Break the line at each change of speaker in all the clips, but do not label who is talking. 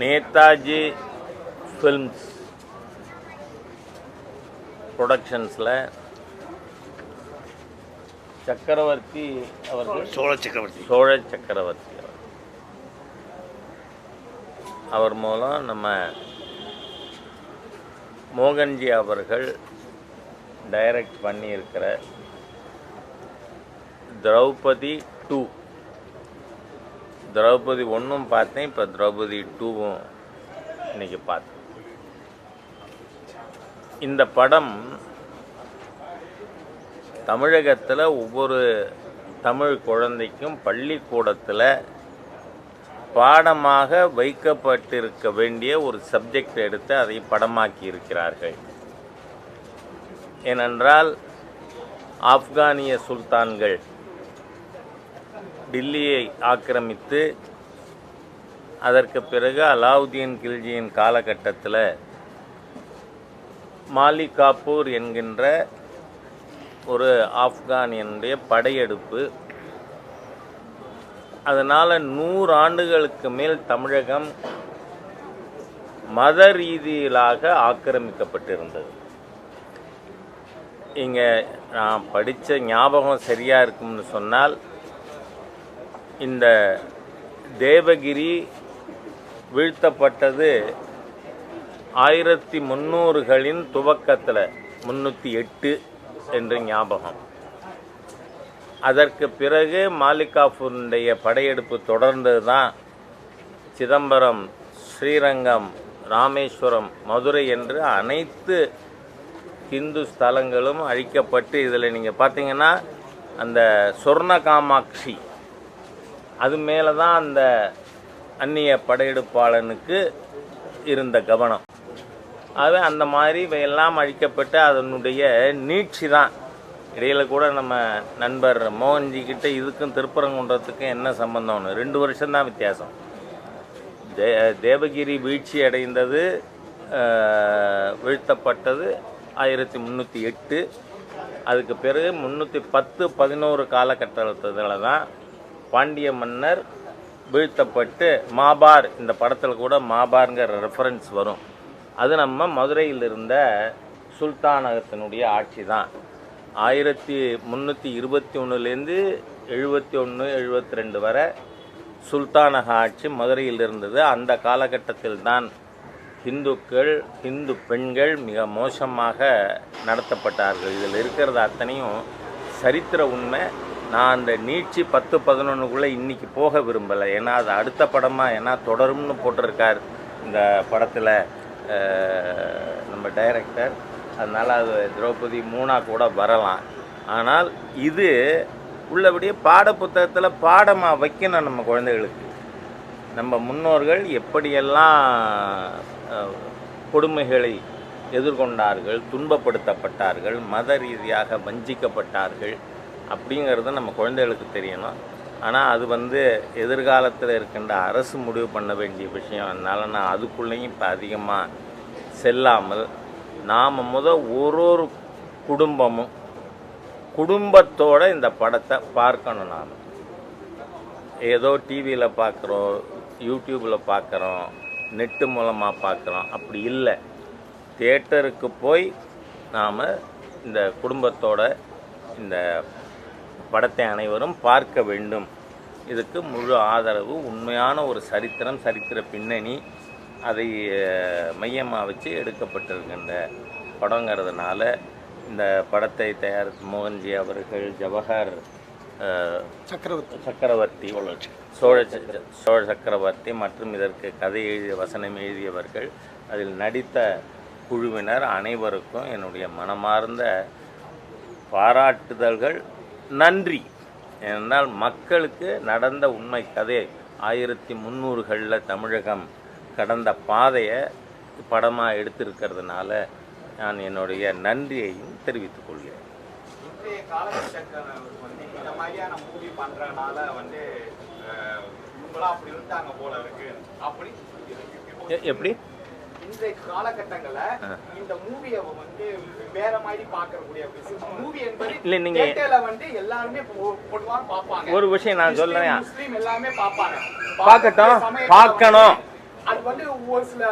Netaji films ப்ரொடக்ஷன்ஸில் சக்கரவர்த்தி அவர்கள் சோழ சக்கரவர்த்தி அவர் மூலம் நம்ம மோகன்ஜி அவர்கள் டைரக்ட் பண்ணியிருக்கிற திரௌபதி 2, திரௌபதி 1 பார்த்தேன், இப்போ திரௌபதி 2வும் இன்னைக்கு பார்த்தேன். இந்த படம் தமிழகத்தில் ஒவ்வொரு தமிழ் குழந்தைக்கும் பள்ளிக்கூடத்தில் பாடமாக வைக்கப்பட்டிருக்க வேண்டிய ஒரு சப்ஜெக்ட் எடுத்து அதை படமாக்கி இருக்கிறார்கள். ஏனென்றால் ஆப்கானிய சுல்தான்கள் டில்லியை ஆக்கிரமித்து அதற்கு பிறகு அலாவுதீன் கில்ஜியின் காலகட்டத்தில் மாலிகாப்பூர் என்கின்ற ஒரு ஆப்கானியனுடைய படையெடுப்பு, அதனால் 100 ஆண்டுகளுக்கு மேல் தமிழகம் மத ரீதியிலாக ஆக்கிரமிக்கப்பட்டிருந்தது. இங்கே நான் படித்த ஞாபகம் சரியாக இருக்கும்னு சொன்னால், இந்த தேவகிரி வீழ்த்தப்பட்டது 1300களின் துவக்கத்தில் 308 என்று ஞாபகம். அதற்கு பிறகு மாலிகாப்பூருடைய படையெடுப்பு தொடர்ந்தது தான் சிதம்பரம், ஸ்ரீரங்கம், ராமேஸ்வரம், மதுரை என்று அனைத்து ஹிந்து ஸ்தலங்களும் அழிக்கப்பட்டு, இதில் நீங்கள் பார்த்தீங்கன்னா அந்த சொர்ண காமாட்சி அது மேலே தான் அந்த அந்நிய படையெடுப்பாளனுக்கு இருந்த கவனம். அது அந்த மாதிரி இவையெல்லாம் அழிக்கப்பட்டு அதனுடைய நீட்சி தான். இடையில் கூட நம்ம நண்பர் மோகன்ஜி கிட்ட இதுக்கும் திருப்பரங்குன்றத்துக்கும் என்ன சம்பந்தம்னு 2 வருஷம்தான் வித்தியாசம். தேவகிரி வீழ்ச்சி அடைந்தது, வீழ்த்தப்பட்டது 1308. அதுக்கு பிறகு 310-11 காலகட்டத்தில் தான் பாண்டிய மன்னர் வீழ்த்தப்பட்டு மாபார், இந்த படத்தில் கூட மாபார்ங்கிற ரெஃபரன்ஸ் வரும். அது நம்ம மதுரையில் இருந்த சுல்தானகத்தினுடைய ஆட்சி தான். 1321லேருந்து 71-72 வரை சுல்தானக ஆட்சி மதுரையில் இருந்தது. அந்த காலகட்டத்தில் தான் இந்துக்கள், இந்து பெண்கள் மிக மோசமாக நடத்தப்பட்டார்கள். இதில் இருக்கிறது அத்தனையும் சரித்திர உண்மை. நான் அந்த நீட்சி 10-11க்குள்ளே இன்றைக்கி போக விரும்பலை. ஏன்னா அது அடுத்த படமாக, ஏன்னா தொடரும்னு போட்டிருக்கார் இந்த படத்தில் நம்ம டைரக்டர். அதனால் அது திரௌபதி 3 கூட வரலாம். ஆனால் இது உள்ளபடியே பாட புத்தகத்தில் பாடமாக வைக்கணும் நம்ம குழந்தைகளுக்கு. நம்ம முன்னோர்கள் எப்படியெல்லாம் கொடுமைகளை எதிர்கொண்டார்கள், துன்பப்படுத்தப்பட்டார்கள், மத ரீதியாக வஞ்சிக்கப்பட்டார்கள் அப்படிங்கிறது நம்ம குழந்தைகளுக்கு தெரியணும். ஆனால் அது எதிர்காலத்தில் இருக்கின்ற அரசு முடிவு பண்ண வேண்டிய விஷயம். அதனால் நான் அதுக்குள்ளேயும் இப்போ அதிகமாக செல்லாமல், நாம் ஒரு குடும்பமும் குடும்பத்தோடு இந்த படத்தை பார்க்கணும். நாம் ஏதோ டிவியில் பார்க்குறோம், யூடியூப்பில் பார்க்குறோம், நெட்டு மூலமாக பார்க்குறோம், அப்படி இல்லை. தியேட்டருக்கு போய் நாம் இந்த குடும்பத்தோட இந்த படத்தை அனைவரும் பார்க்க வேண்டும். இதுக்கு முழு ஆதரவு. உண்மையான ஒரு சரித்திரம், சரித்திர பின்னணி, அதை மையமாக வச்சு எடுக்கப்பட்டிருக்கின்ற படங்கிறதுனால இந்த படத்தை தயாரித்த மோகன்ஜி அவர்கள், ஜவஹர் சக்கரவர்த்தி, சோழ சக்கரவர்த்தி மற்றும் இதற்கு கதை எழுதிய வசனம் எழுதியவர்கள், அதில் நடித்த குழுவினர் அனைவருக்கும் என்னுடைய மனமார்ந்த பாராட்டுதல்கள், நன்றி. ஏனென்றால் மக்களுக்கு நடந்த உண்மை கதை 1300களில் தமிழகம் கடந்த பாதையை படமாக எடுத்திருக்கிறதுனால நான் என்னுடைய நன்றியையும் தெரிவித்துக் கொள்கிறேன்.
இன்றைய காலகட்டத்தில் இந்த மாதிரியான மூவி பண்ணுறதுனால இவங்களாம் அப்படி இருந்தாங்க போல இருக்கு. அப்படி
எப்படி
இந்த காலகட்டங்கள்ல இந்த மூவியை வேற மாதிரி பார்க்கக்கூடிய மூவி என்பது
இல்லை. நீங்கள்
எல்லாருமே பொதுவாக பார்ப்பாங்க.
ஒரு விஷயம் நான் சொல்றேன்,
முஸ்லீம் எல்லாமே பார்ப்பாங்க.
பார்க்கட்டும், பார்க்கணும்.
அது வந்து ஒரு சில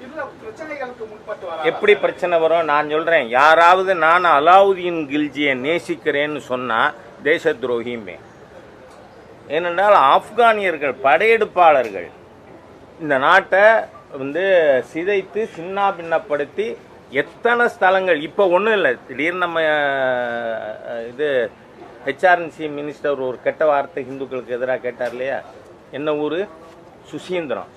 இதுல பிரச்சனைகளுக்கு முன்பட்டு வர
எப்படி பிரச்சனை வரும்? நான் சொல்றேன், யாராவது நான் அலாவுதீன் கில்ஜியை நேசிக்கிறேன்னு சொன்னா தேச துரோகியுமே. ஏனென்றால் ஆப்கானியர்கள் படையெடுப்பாளர்கள் இந்த நாட்டை வந்து சிதைத்து சின்ன பின்னப்படுத்தி எத்தனை ஸ்தலங்கள். இப்போ ஒன்றும் இல்லை, திடீர்னு நம்ம இது ஹெச்ஆர்என்சி மினிஸ்டர் ஒரு கெட்ட வார்த்தை ஹிந்துக்களுக்கு எதிராக கேட்டார் இல்லையா, என்ன ஊர்? சுசீந்திரம்.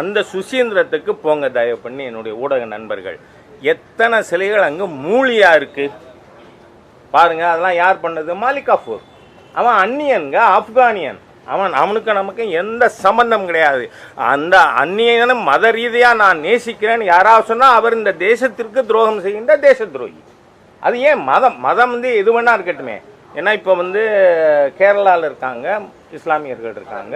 அந்த சுசீந்திரத்துக்கு போங்க தயவு பண்ணி என்னுடைய ஊடக நண்பர்கள். எத்தனை சிலைகள் அங்கே மூலியாக இருக்குது பாருங்க. அதெல்லாம் யார் பண்ணது? மாலிக் கஃபூர். அவன் அந்நியன்க, ஆப்கானியன். அவனுக்கு நமக்கு எந்த சம்பந்தம் கிடையாது. அந்த அந்நியனை மத ரீதியாக நான் நேசிக்கிறேன்னு யாராவது சொன்னால் அவர் இந்த தேசத்திற்கு துரோகம் செய்கின்ற தேச துரோகி. அது ஏன் மதம் வந்து எது வேணா இருக்கட்டுமே. ஏன்னா இப்போ வந்து கேரளாவில் இருக்காங்க இஸ்லாமியர்கள் இருக்காங்க.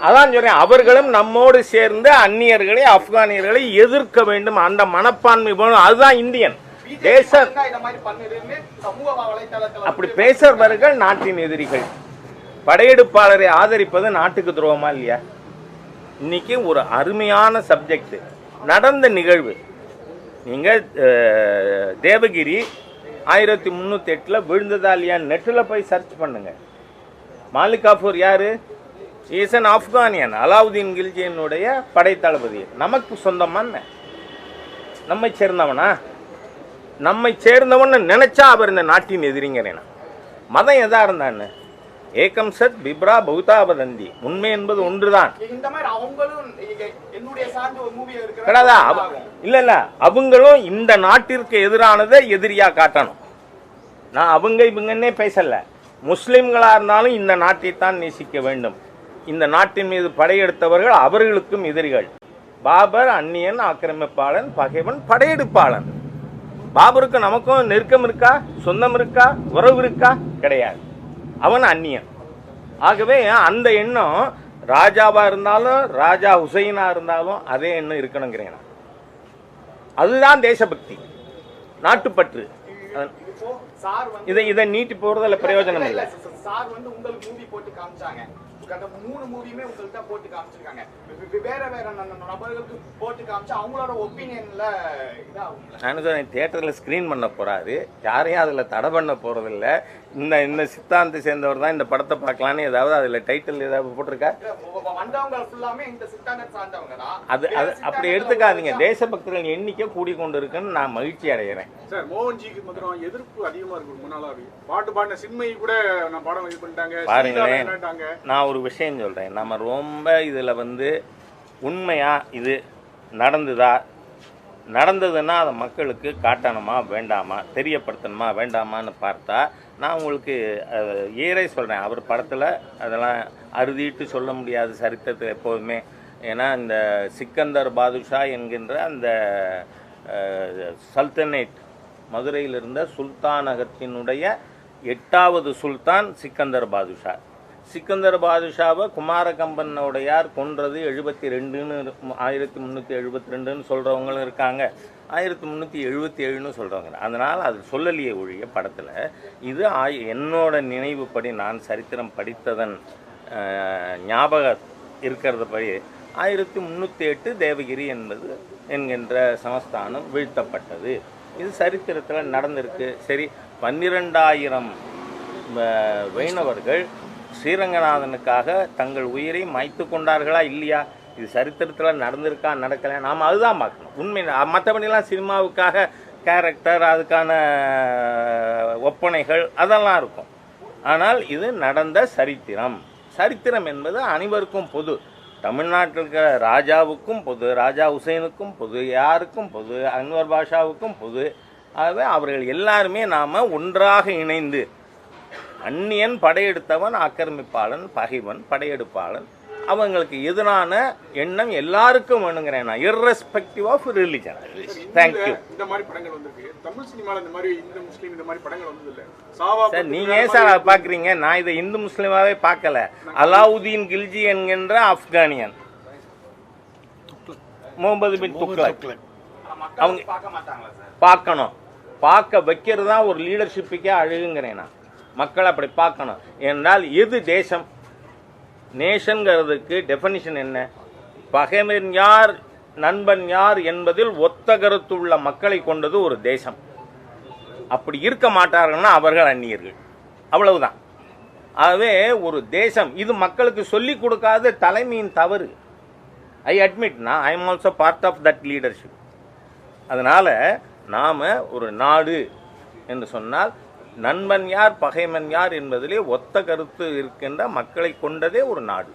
அதான் சொல்றேன், அவர்களும் நம்மோடு சேர்ந்து அந்நியர்களை ஆப்கானியர்களை எதிர்க்க வேண்டும். அந்த மனப்பான்மை வேணும். அதுதான் இந்தியன் தேச. அப்படி பேசுறவர்கள் நாட்டின் எதிரிகள். படையெடுப்பாளரை ஆதரிப்பது நாட்டுக்கு துரோகமா இல்லையா? இன்னைக்கு ஒரு அருமையான சப்ஜெக்ட் நடந்த நிகழ்வு. நீங்க தேவகிரி 1308 விழுந்ததா இல்லையா நெட்டில் போய் சர்ச் பண்ணுங்க. மாலிக் கஃபூர் யாரு? Is an Afghanian. அலாவுதீன் கில்ஜியினுடைய படைத்தளபதி. நமக்கு சொந்தமான நம்மை சேர்ந்தவனா? நம்மை சேர்ந்தவன் நினைச்சா அவர் இந்த நாட்டின் எதிரிங்கிறேன். மதம் எதா இருந்தான்னு ஏகம் சத் பிப்ரா பௌதாபதந்தி. உண்மை என்பது ஒன்றுதான். இல்ல அவங்களும் இந்த நாட்டிற்கு எதிரானதை எதிரியா காட்டணும். நான் அவங்க இவங்கன்னே பேசல. முஸ்லிம்களா இருந்தாலும் இந்த நாட்டை தான் நேசிக்க வேண்டும். இந்த நாட்டின் மீது படையெடுத்தவர்கள் அவர்களுக்கும் எதிரிகள். பாபர் அந்நியன், ஆக்கிரமிப்பாளன், பகைவன், படையெடுப்பாளன். பாபருக்கு நமக்கும் நெருக்கம் இருக்கா? சொந்தம் இருக்கா? உறவு இருக்கா? கிடையாது. அவன் அந்நியன். ஆகவே அந்த எண்ணம் ராஜாவா இருந்தாலும் ராஜா ஹுசைனா இருந்தாலும் அதே எண்ணம் இருக்கணுங்கிறேன். அதுதான் தேசபக்தி, நாட்டுப்பற்று. இதை நீட்டி போறதுல பிரயோஜனம் இல்லை.
சார் வந்து உங்களுக்கு மூவி போட்டு காமிச்சாங்க. அந்த 3 மூவியுமே உங்கள்கிட்ட போட்டு காமிச்சிருக்காங்க. வேற நபர்களுக்கு போட்டு காமிச்சா அவங்களோட ஒப்பீனியன்ல இதாகும்.
நான் சொல்றேன், தியேட்டர்ல ஸ்கிரீன் பண்ண போறாரு, யாரையும் அதுல தடை பண்ண போறதில்ல. இந்த சித்தாந்தத்தை சேர்ந்தவர் தான் இந்த படத்தை பார்க்கலான்னு ஏதாவது அதுல டைட்டில் ஏதாவது போட்டிருக்கா? அது அப்படி எடுத்துக்காதீங்க. தேசபக்தர்கள் எண்ணிக்கை கூடிக்கொண்டு இருக்குன்னு நான் மகிழ்ச்சி அடைகிறேன்.
சார், மோகன்ஜிக்கு மாத்திரம் எதிர்ப்பு அதிகமா இருக்கு. முன்னாளாவே பாட்டு பாடின சின்மை கூட நான் படம் இது பண்ணிட்டாங்க.
பாருங்களேன், நான் ஒரு விஷயம் சொல்றேன். நம்ம ரொம்ப இதுல வந்து உண்மையா இது நடந்ததுன்னா அதை மக்களுக்கு காட்டணுமா வேண்டாமா, தெரியப்படுத்தணுமா வேண்டாமான்னு பார்த்தா நான் உங்களுக்கு ஏறே சொல்கிறேன். அவர் படத்தில் அதெல்லாம் அறுதிட்டு சொல்ல முடியாது சரித்திரத்தில் எப்போதுமே. ஏன்னா இந்த சிக்கந்தர் பாதுஷா என்கின்ற அந்த சல்தனேட் மதுரையில் இருந்த சுல்தானகத்தினுடைய 8வது சுல்தான் சிக்கந்தர் பாதுஷா. சிக்கந்தர் பாதுஷாவை குமாரகம்பனுடையார் கொன்றது 1372ன்னு சொல்கிறவங்களும் இருக்காங்க, 1377ன்னு சொல்கிறவங்க. அதனால் அது சொல்லலையே ஒழிய படத்தில். இது என்னோட நினைவுப்படி நான் சரித்திரம் படித்ததன் ஞாபகம் இருக்கிறத படி 1308 தேவகிரி என்கின்ற சமஸ்தானம் வீழ்த்தப்பட்டது. இது சரித்திரத்தில் நடந்திருக்கு. சரி, 12,000 வைணவர்கள் ஸ்ரீரங்கநாதனுக்காக தங்கள் உயிரை மாய்த்து கொண்டார்களா இல்லையா? இது சரித்திரத்தில் நடந்திருக்கா நடக்கல? நாம் அதுதான் பார்க்கணும். உண்மை. மற்றபடிலாம் சினிமாவுக்காக கேரக்டர், அதுக்கான ஒப்பனைகள் அதெல்லாம் இருக்கும். ஆனால் இது நடந்த சரித்திரம். சரித்திரம் என்பது அனைவருக்கும் பொது. தமிழ்நாட்டில் இருக்கிற ராஜாவுக்கும் பொது, ராஜா ஹுசைனுக்கும் பொது, யாருக்கும் பொது, அன்வர் பாஷாவுக்கும் பொது. ஆகவே அவர்கள் எல்லாருமே நாம் ஒன்றாக இணைந்து, அந்நியன் படையெடுத்தவன் ஆக்கிரமிப்பாளன், பகைவன் படையெடுப்பாளன், அவங்களுக்கு எதிரான எண்ணம் எல்லாருக்கும் வேணுங்கிறேன் நான், irrespective of religion. தேங்க்யூ.
இந்த மாதிரி படங்கள் வந்திருக்கு தமிழ் சினிமாவில். இந்த மாதிரி இந்து முஸ்லீம் இந்த மாதிரி படங்கள் வந்தது இல்லை சார்.
நீங்க ஏன் சார் அதை பார்க்குறீங்க? நான் இதை இந்து முஸ்லீமாவே பார்க்கல. அலாவுதீன் கில்ஜி என்கின்ற ஆப்கானியன், முகமது பின் துக்ளக், அவங்க பார்க்கணும். பார்க்க வைக்கிறது தான் ஒரு லீடர்ஷிப்புக்கே அழகுங்கிறேன் நான். மக்கள் அப்படி பார்க்கணும். என்றால் எது தேசம்? நேஷன்கிறதுக்கு டெஃபனிஷன் என்ன? பகைவன் யார் நண்பன் யார் என்பதில் ஒத்த கருத்துள்ள மக்களை கொண்டது ஒரு தேசம். அப்படி இருக்க மாட்டார்கள்னா அவர்கள் அந்நியர்கள், அவ்வளவுதான். ஆகவே ஒரு தேசம் இது மக்களுக்கு சொல்லிக் கொடுக்காத தலைமையின் தவறு. I admit, I am also part of that leadership. அதனால் நாம் ஒரு நாடு என்று சொன்னால் நண்பன் யார் பகைவன் யார் என்பதிலே ஒத்த கருத்து இருக்கின்ற மக்களை கொண்டதே ஒரு நாடு.